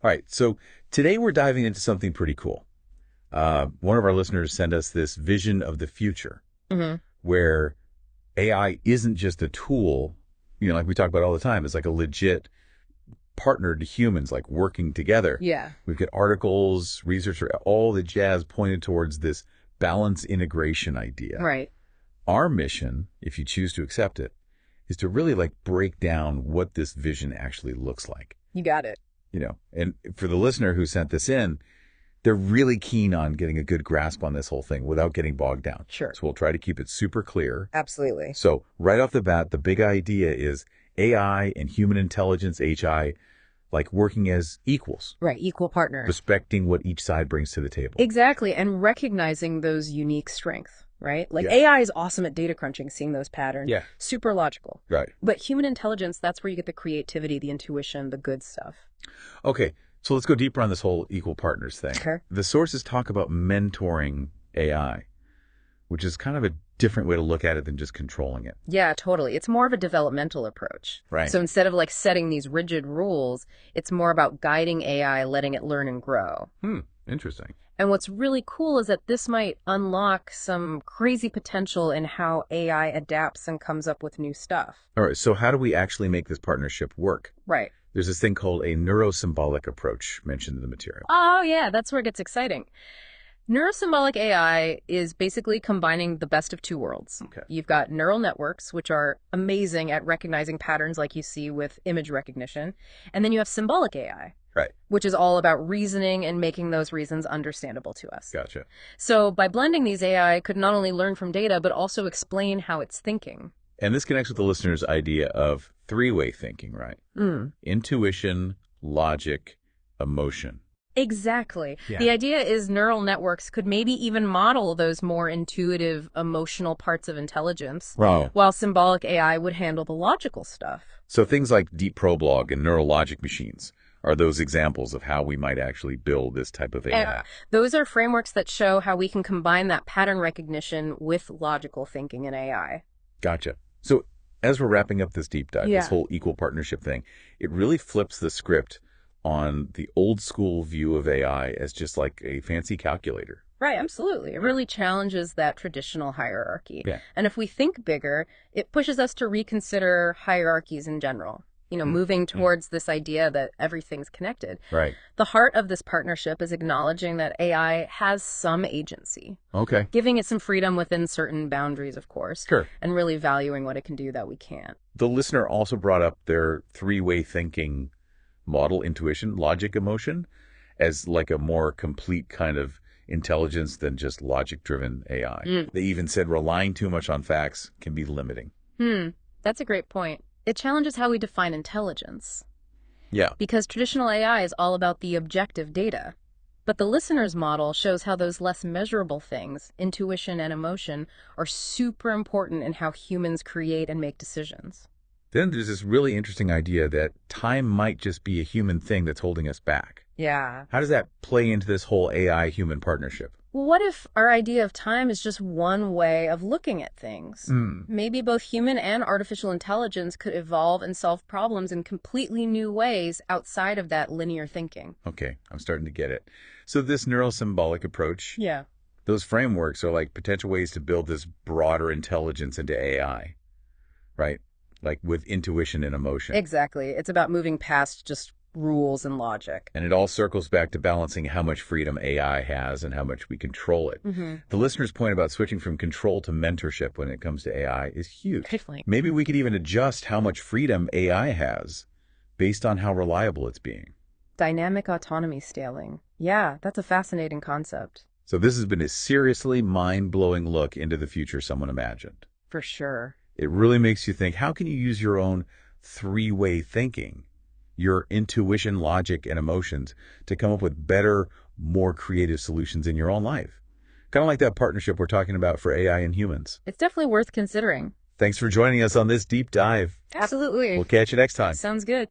All right, so today we're diving into something pretty cool. One of our listeners sent us this vision of the future Hmm. where AI isn't just a tool, like we talk about all the time. It's like a legit partner to humans, like working together. Yeah. We've got articles, research, all the jazz pointed towards this balance integration idea. Right. Our mission, if you choose to accept it, is to really like break down what this vision actually looks like. You got it. And for the listener who sent this in, they're really keen on getting a good grasp on this whole thing without getting bogged down. Sure. So we'll try to keep it super clear. Absolutely. So right off the bat, the big idea is AI and human intelligence, HI, like working as equals, Right. Equal partners. respecting what each side brings to the table. Exactly. And recognizing those unique strengths, right? Like Yeah. AI is awesome at data crunching, seeing those patterns. Yeah. Super logical. Right. But human intelligence, that's where you get the creativity, the intuition, the good stuff. Okay, so let's go deeper on this whole equal partners thing. Sure. The sources talk about mentoring AI, which is kind of a different way to look at it than just controlling it. Yeah, totally. It's more of a developmental approach. Right. So instead of like setting these rigid rules, it's more about guiding AI, letting it learn and grow. Interesting. And what's really cool is that this might unlock some crazy potential in how AI adapts and comes up with new stuff. All right, so how do we actually make this partnership work? Right. There's this thing called a neurosymbolic approach mentioned in the material. Oh, yeah, that's where it gets exciting. Neurosymbolic AI is basically combining the best of two worlds. Okay. You've got neural networks, which are amazing at recognizing patterns like you see with image recognition. And then you have symbolic AI, Right. which is all about reasoning and making those reasons understandable to us. Gotcha. So by blending these, AI could not only learn from data, but also explain how it's thinking. And this connects with the listener's idea of three-way thinking, right? Intuition, logic, emotion. Exactly. Yeah. The idea is neural networks could maybe even model those more intuitive, emotional parts of intelligence, Wow. while symbolic AI would handle the logical stuff. So things like deep ProBlog and neural logic machines are those examples of how we might actually build this type of AI. And those are frameworks that show how we can combine that pattern recognition with logical thinking in AI. Gotcha. So as we're wrapping up this deep dive, Yeah. this whole equal partnership thing, it really flips the script on the old school view of AI as just like a fancy calculator. Right, absolutely. It really challenges that traditional hierarchy. Yeah. And if we think bigger, it pushes us to reconsider hierarchies in general. Moving towards this idea that everything's connected. Right. The heart of this partnership is acknowledging that AI has some agency, Okay. giving it some freedom within certain boundaries, of course, Sure. and really valuing what it can do that we can't. The listener also brought up their three-way thinking model, intuition, logic, emotion, as like a more complete kind of intelligence than just logic-driven AI. They even said relying too much on facts can be limiting. That's a great point. It challenges how we define intelligence, Yeah. because traditional AI is all about the objective data. But the listener's model shows how those less measurable things, intuition and emotion, are super important in how humans create and make decisions. Then there's this really interesting idea that time might just be a human thing that's holding us back. Yeah. How does that play into this whole AI-human partnership? Well, what if our idea of time is just one way of looking at things? Maybe both human and artificial intelligence could evolve and solve problems in completely new ways outside of that linear thinking. Okay, I'm starting to get it. So this neurosymbolic approach, Yeah. those frameworks are like potential ways to build this broader intelligence into AI, right? Like with intuition and emotion. Exactly. It's about moving past just rules and logic. And it all circles back to balancing how much freedom AI has and how much we control it. The listener's point about switching from control to mentorship when it comes to AI is huge. Definitely. Maybe we could even adjust how much freedom AI has based on how reliable it's being. Dynamic autonomy scaling. Yeah, that's a fascinating concept. So this has been a seriously mind-blowing look into the future someone imagined. For sure. It really makes you think, how can you use your own three-way thinking, your intuition, logic, and emotions to come up with better, more creative solutions in your own life? Kind of like that partnership we're talking about for AI and humans. It's definitely worth considering. Thanks for joining us on this deep dive. Absolutely. We'll catch you next time. Sounds good.